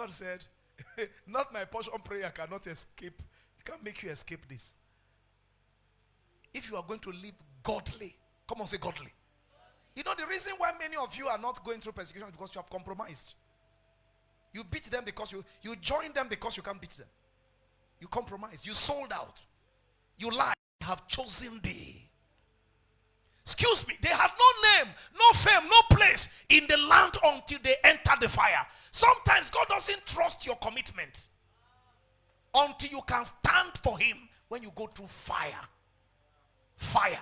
God said, not my portion prayer cannot escape. It can't make you escape this. If you are going to live godly, come on, say godly. You know the reason why many of you are not going through persecution is because you have compromised. You beat them because you join them because you can't beat them. You compromise. You sold out. You lie. They have chosen thee. Excuse me, they had no name, no fame, no place in the land until they entered the fire. Sometimes God doesn't trust your commitment until you can stand for him when you go through fire. Fire.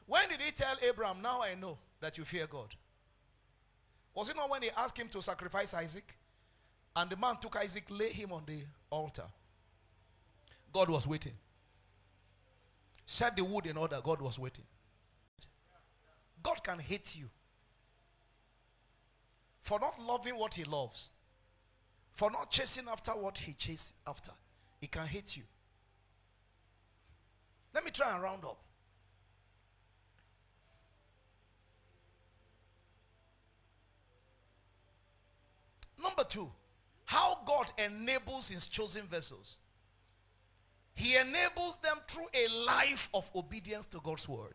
When did he tell Abraham, now I know that you fear God? Was it not when he asked him to sacrifice Isaac? And the man took Isaac, lay him on the altar. God was waiting. Set the wood in order. God was waiting. God can hate you for not loving what he loves, for not chasing after what he chased after. He can hate you. Let me try and round up. Number 2, how God enables his chosen vessels. He enables them through a life of obedience to God's word.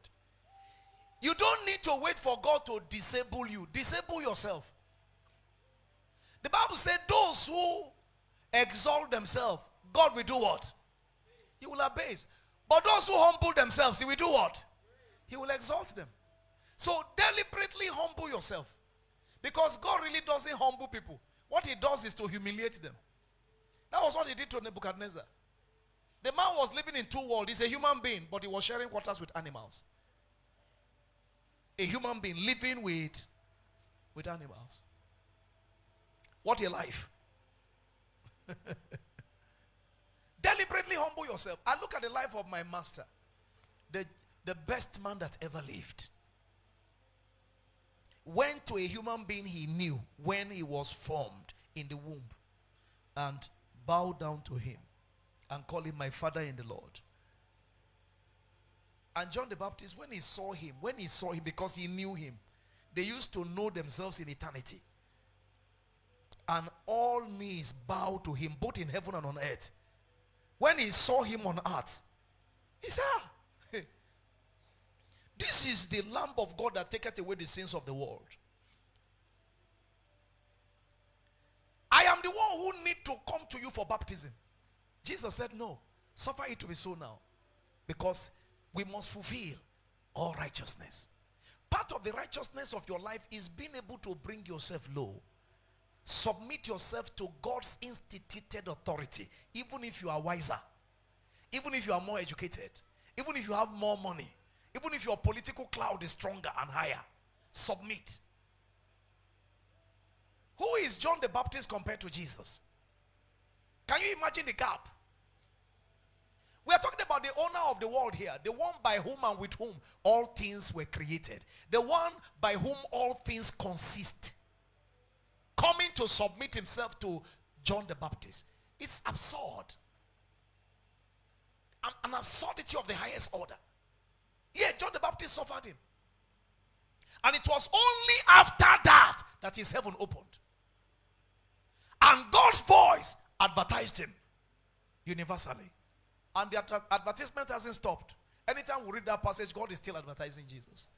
You don't need to wait for God to disable you. Disable yourself. The Bible said those who exalt themselves, God will do what? He will abase. But those who humble themselves, he will do what? He will exalt them. So deliberately humble yourself. Because God really doesn't humble people. What he does is to humiliate them. That was what he did to Nebuchadnezzar. The man was living in two worlds. He's a human being, but he was sharing quarters with animals. A human being living with animals. What a life. Deliberately humble yourself. I look at the life of my master. The best man that ever lived. Went to a human being he knew when he was formed in the womb. And bowed down to him. And call him my father in the Lord. And John the Baptist, when he saw him because he knew him, they used to know themselves in eternity. And all knees bow to him, both in heaven and on earth. When he saw him on earth, he said, this is the Lamb of God that taketh away the sins of the world. I am the one who need to come to you for baptism. Jesus said, no, suffer it to be so now. Because we must fulfill all righteousness. Part of the righteousness of your life is being able to bring yourself low. Submit yourself to God's instituted authority. Even if you are wiser. Even if you are more educated. Even if you have more money. Even if your political cloud is stronger and higher. Submit. Who is John the Baptist compared to Jesus? Can you imagine the gap? We are talking about the owner of the world here. The one by whom and with whom all things were created. The one by whom all things consist. Coming to submit himself to John the Baptist. It's absurd. An absurdity of the highest order. Yeah, John the Baptist suffered him. And it was only after that that his heaven opened. And God's voice advertised him universally. And the advertisement hasn't stopped. Anytime we read that passage, God is still advertising Jesus.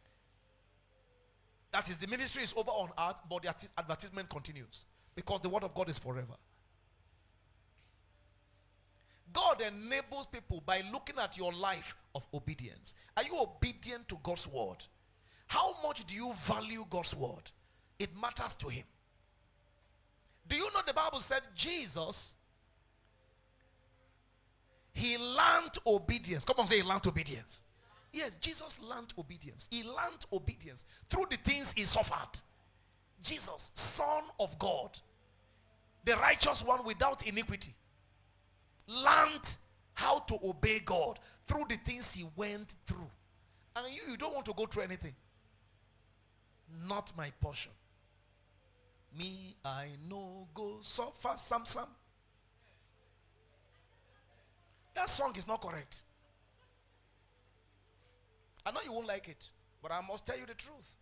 That is, the ministry is over on earth, but the advertisement continues. Because the word of God is forever. God enables people by looking at your life of obedience. Are you obedient to God's word? How much do you value God's word? It matters to him. Do you know the Bible said Jesus, he learned obedience. Come on, say he learned obedience. Yes, Jesus learned obedience. He learned obedience through the things he suffered. Jesus, Son of God, the righteous one without iniquity, learned how to obey God through the things he went through. And you don't want to go through anything. Not my portion. Me, I no go suffer some. That song is not correct. I know you won't like it, but I must tell you the truth.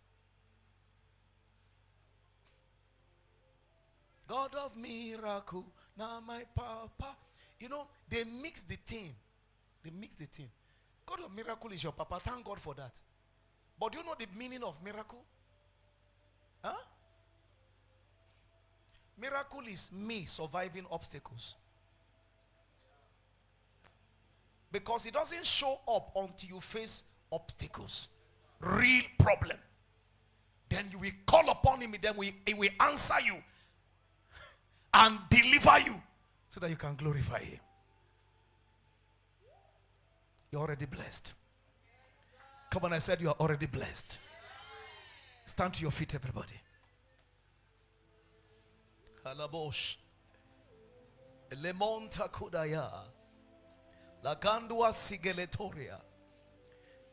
God of miracle, now my papa. You know, they mix the thing. They mix the thing. God of miracle is your papa. Thank God for that. But do you know the meaning of miracle? Huh? Miracle is me surviving obstacles. Because it doesn't show up until you face obstacles. Real problem. Then you will call upon him. Then he will answer you. And deliver you. So that you can glorify him. You're already blessed. Come on, I said you are already blessed. Stand to your feet, everybody. Halabosh. Lemonta kudaya. Lagandua sigeletoria.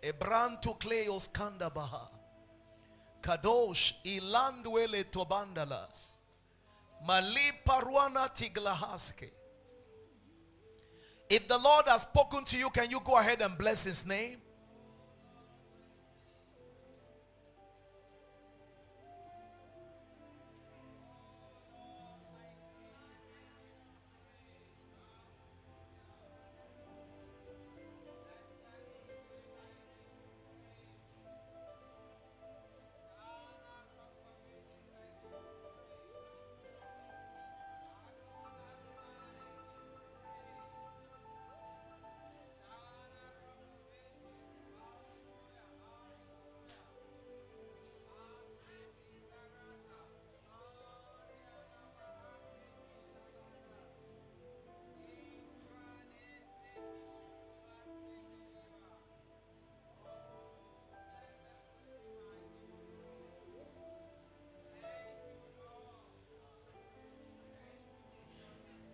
Ebranto kleos kandabaha. Kadosh ilandwele tobandalas. Mali paruana tiglahaske. If the Lord has spoken to you, can you go ahead and bless his name?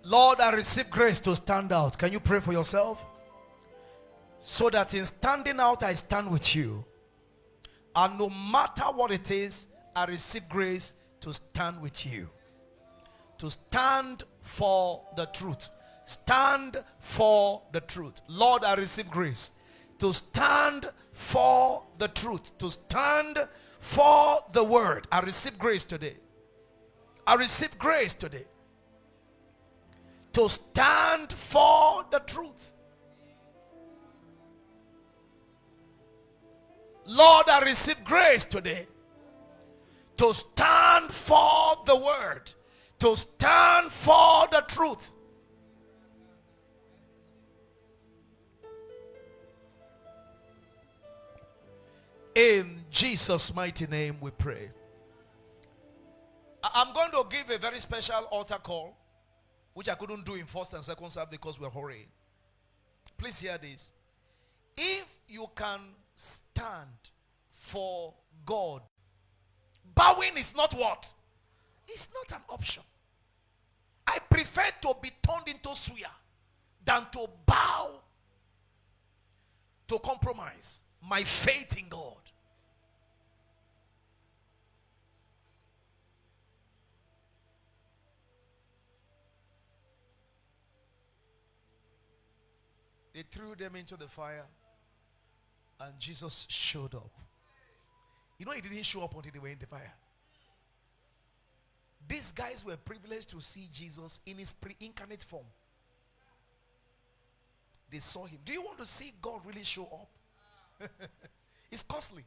Lord, I receive grace to stand out. Can you pray for yourself? So that in standing out, I stand with you. And no matter what it is, I receive grace to stand with you. To stand for the truth. Stand for the truth. Lord, I receive grace to stand for the truth. To stand for the word. I receive grace today. I receive grace today. To stand for the truth. Lord, I receive grace today. To stand for the word. To stand for the truth. In Jesus' mighty name we pray. I'm going to give a very special altar call, which I couldn't do in first and second service because we're hurrying. Please hear this. If you can stand for God, bowing is not what? It's not an option. I prefer to be turned into suya than to bow to compromise my faith in God. They threw them into the fire and Jesus showed up. You know, he didn't show up until they were in the fire. These guys were privileged to see Jesus in his pre-incarnate form. They saw him. Do you want to see God really show up? It's costly.